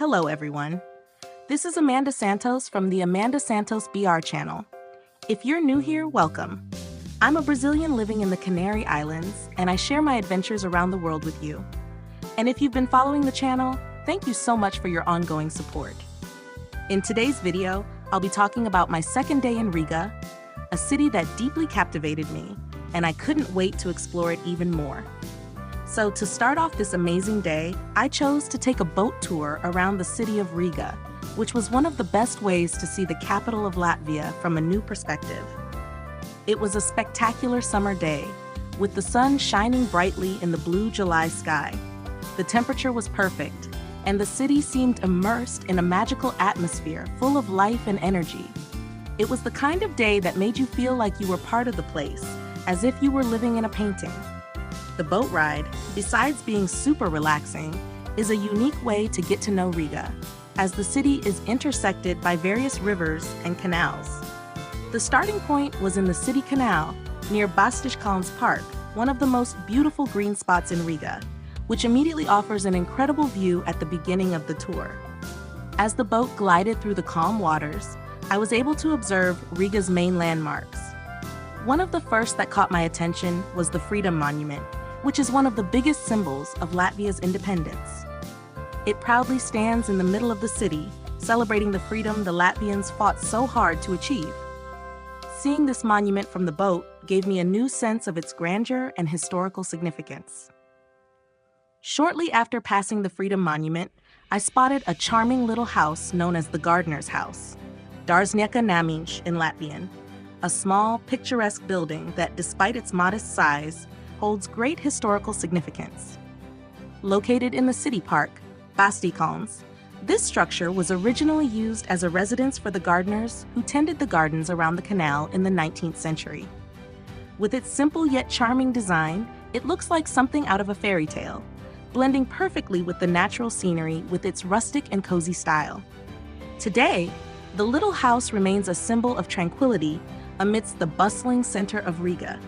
Hello, everyone. This is Amanda Santos from the Amanda Santos BR channel. If you're new here, welcome. I'm a Brazilian living in the Canary Islands, and I share my adventures around the world with you. And if you've been following the channel, thank you so much for your ongoing support. In today's video, I'll be talking about my second day in Riga, a city that deeply captivated me, and I couldn't wait to explore it even more. So to start off this amazing day, I chose to take a boat tour around the city of Riga, which was one of the best ways to see the capital of Latvia from a new perspective. It was a spectacular summer day, with the sun shining brightly in the blue July sky. The temperature was perfect, and the city seemed immersed in a magical atmosphere full of life and energy. It was the kind of day that made you feel like you were part of the place, as if you were living in a painting. The boat ride, besides being super relaxing, is a unique way to get to know Riga, as the city is intersected by various rivers and canals. The starting point was in the city canal near Padlocks Park, one of the most beautiful green spots in Riga, which immediately offers an incredible view at the beginning of the tour. As the boat glided through the calm waters, I was able to observe Riga's main landmarks. One of the first that caught my attention was the Freedom Monument, which is one of the biggest symbols of Latvia's independence. It proudly stands in the middle of the city, celebrating the freedom the Latvians fought so hard to achieve. Seeing this monument from the boat gave me a new sense of its grandeur and historical significance. Shortly after passing the Freedom Monument, I spotted a charming little house known as the Gardener's House, Dārznieka Namiņš in Latvian, a small, picturesque building that, despite its modest size, holds great historical significance. Located in the city park, Padlocks, this structure was originally used as a residence for the gardeners who tended the gardens around the canal in the 19th century. With its simple yet charming design, it looks like something out of a fairy tale, blending perfectly with the natural scenery with its rustic and cozy style. Today, the little house remains a symbol of tranquility amidst the bustling center of Riga,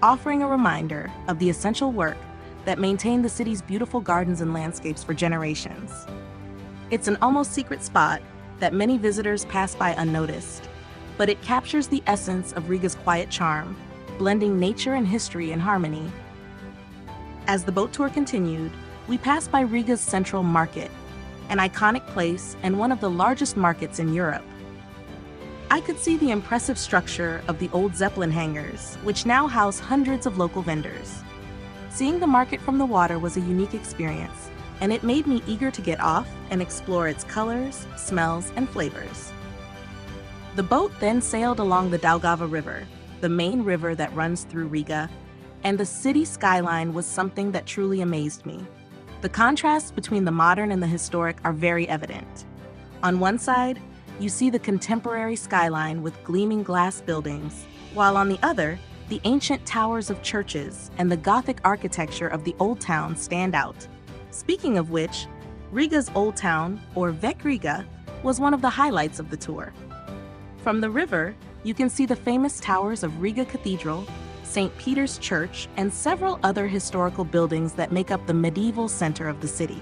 offering a reminder of the essential work that maintained the city's beautiful gardens and landscapes for generations. It's an almost secret spot that many visitors pass by unnoticed, but it captures the essence of Riga's quiet charm, blending nature and history in harmony. As the boat tour continued, we passed by Riga's Central Market, an iconic place and one of the largest markets in Europe. I could see the impressive structure of the old Zeppelin hangars, which now house hundreds of local vendors. Seeing the market from the water was a unique experience, and it made me eager to get off and explore its colors, smells, and flavors. The boat then sailed along the Daugava River, the main river that runs through Riga, and the city skyline was something that truly amazed me. The contrasts between the modern and the historic are very evident. On one side, you see the contemporary skyline with gleaming glass buildings, while on the other, the ancient towers of churches and the Gothic architecture of the Old Town stand out. Speaking of which, Riga's Old Town, or Vec Riga, was one of the highlights of the tour. From the river, you can see the famous towers of Riga Cathedral, St. Peter's Church, and several other historical buildings that make up the medieval center of the city.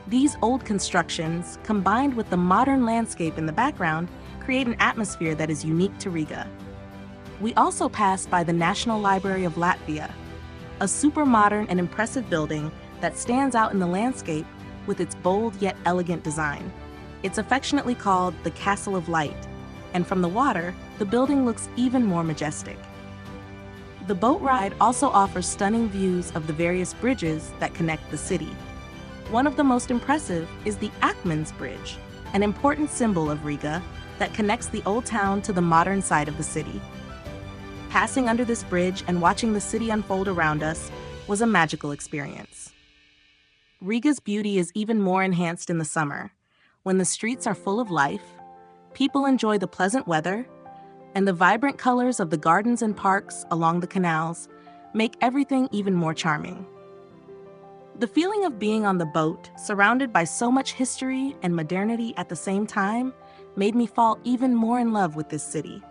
These old constructions, combined with the modern landscape in the background, create an atmosphere that is unique to Riga. We also passed by the National Library of Latvia, a super modern and impressive building that stands out in the landscape with its bold yet elegant design. It's affectionately called the Castle of Light, and from the water, the building looks even more majestic. The boat ride also offers stunning views of the various bridges that connect the city. One of the most impressive is the Akmens Bridge, an important symbol of Riga that connects the old town to the modern side of the city. Passing under this bridge and watching the city unfold around us was a magical experience. Riga's beauty is even more enhanced in the summer, when the streets are full of life, people enjoy the pleasant weather, and the vibrant colors of the gardens and parks along the canals make everything even more charming. The feeling of being on the boat, surrounded by so much history and modernity at the same time, made me fall even more in love with this city.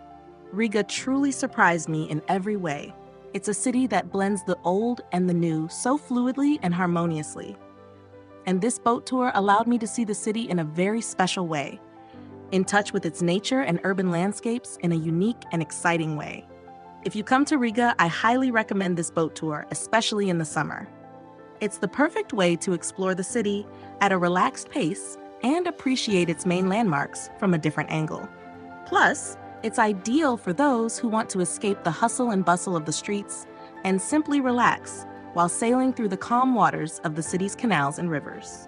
Riga truly surprised me in every way. It's a city that blends the old and the new so fluidly and harmoniously. and this boat tour allowed me to see the city in a very special way, in touch with its nature and urban landscapes in a unique and exciting way. If you come to Riga, I highly recommend this boat tour, especially in the summer. It's the perfect way to explore the city at a relaxed pace and appreciate its main landmarks from a different angle. Plus, it's ideal for those who want to escape the hustle and bustle of the streets and simply relax while sailing through the calm waters of the city's canals and rivers.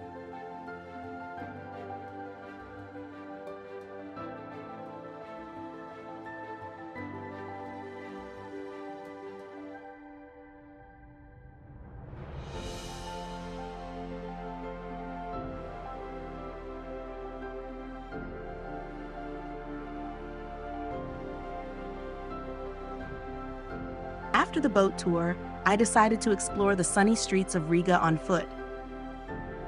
After the boat tour, I decided to explore the sunny streets of Riga on foot.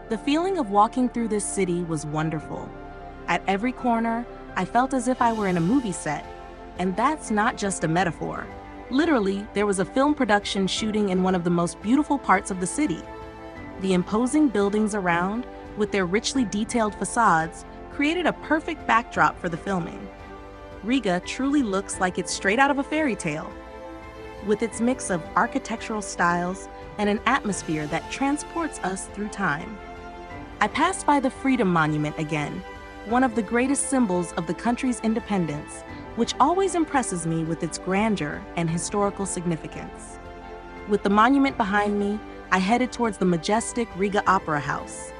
The feeling of walking through this city was wonderful. At every corner, I felt as if I were in a movie set, and that's not just a metaphor. Literally, there was a film production shooting in one of the most beautiful parts of the city. The imposing buildings around, with their richly detailed facades, created a perfect backdrop for the filming. Riga truly looks like it's straight out of a fairy tale, with its mix of architectural styles and an atmosphere that transports us through time. I passed by the Freedom Monument again, one of the greatest symbols of the country's independence, which always impresses me with its grandeur and historical significance. With the monument behind me, I headed towards the majestic Riga Opera House.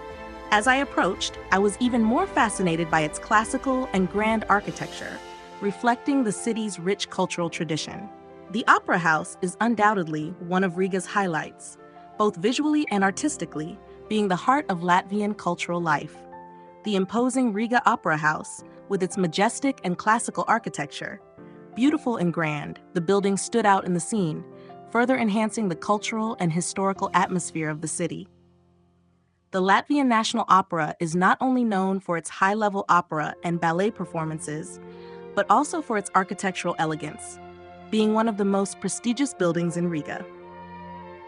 As I approached, I was even more fascinated by its classical and grand architecture, reflecting the city's rich cultural tradition. The Opera House is undoubtedly one of Riga's highlights, both visually and artistically, being the heart of Latvian cultural life. The imposing Riga Opera House, with its majestic and classical architecture, beautiful and grand, the building stood out in the scene, further enhancing the cultural and historical atmosphere of the city. The Latvian National Opera is not only known for its high-level opera and ballet performances, but also for its architectural elegance, being one of the most prestigious buildings in Riga.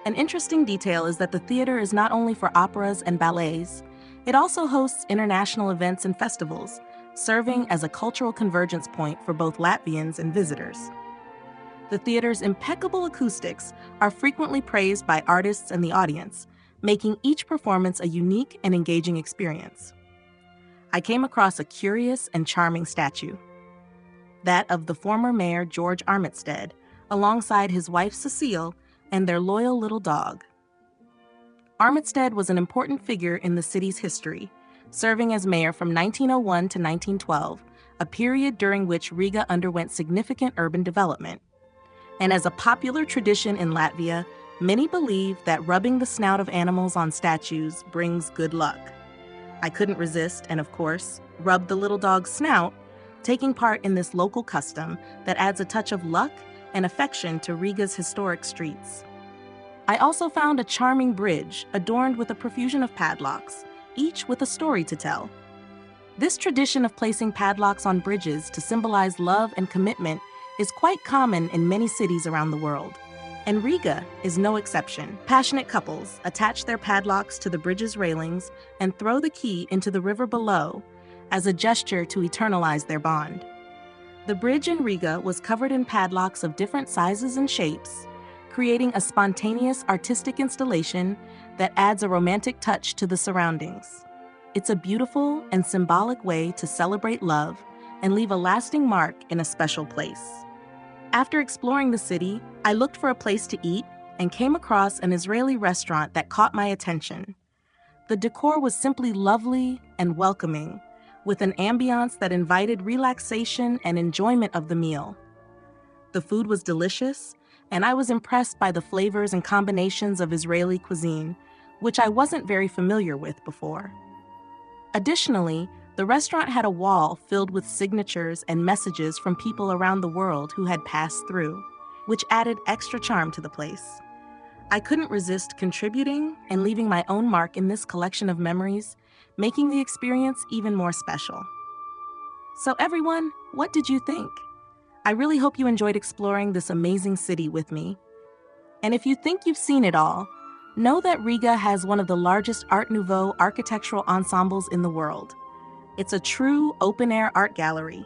An interesting detail is that the theater is not only for operas and ballets, it also hosts international events and festivals, serving as a cultural convergence point for both Latvians and visitors. The theater's impeccable acoustics are frequently praised by artists and the audience, making each performance a unique and engaging experience. I came across a curious and charming statue, that of the former mayor George Armitstead, alongside his wife Cecile and their loyal little dog. Armitstead was an important figure in the city's history, serving as mayor from 1901 to 1912, a period during which Riga underwent significant urban development. And as a popular tradition in Latvia, many believe that rubbing the snout of animals on statues brings good luck. I couldn't resist and, of course, rubbed the little dog's snout, taking part in this local custom that adds a touch of luck and affection to Riga's historic streets. I also found a charming bridge adorned with a profusion of padlocks, each with a story to tell. This tradition of placing padlocks on bridges to symbolize love and commitment is quite common in many cities around the world, and Riga is no exception. Passionate couples attach their padlocks to the bridge's railings and throw the key into the river below as a gesture to eternalize their bond. The bridge in Riga was covered in padlocks of different sizes and shapes, creating a spontaneous artistic installation that adds a romantic touch to the surroundings. It's a beautiful and symbolic way to celebrate love and leave a lasting mark in a special place. After exploring the city, I looked for a place to eat and came across an Israeli restaurant that caught my attention. The decor was simply lovely and welcoming, with an ambiance that invited relaxation and enjoyment of the meal. The food was delicious, and I was impressed by the flavors and combinations of Israeli cuisine, which I wasn't very familiar with before. Additionally, the restaurant had a wall filled with signatures and messages from people around the world who had passed through, which added extra charm to the place. I couldn't resist contributing and leaving my own mark in this collection of memories, making the experience even more special. So everyone, what did you think? I really hope you enjoyed exploring this amazing city with me. And if you think you've seen it all, Know that Riga has one of the largest Art Nouveau architectural ensembles in the world. It's a true open-air art gallery.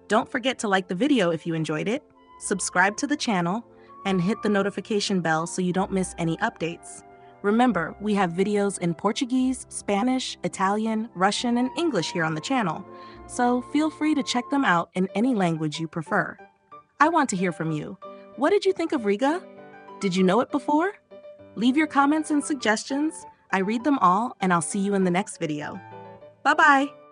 Don't forget to like the video if you enjoyed it, subscribe to the channel, and hit the notification bell so you don't miss any updates. Remember, we have videos in Portuguese, Spanish, Italian, Russian, and English here on the channel, so feel free to check them out in any language you prefer. I want to hear from you. What did you think of Riga? Did you know it before? Leave your comments and suggestions. I read them all, and I'll see you in the next video. Bye-bye!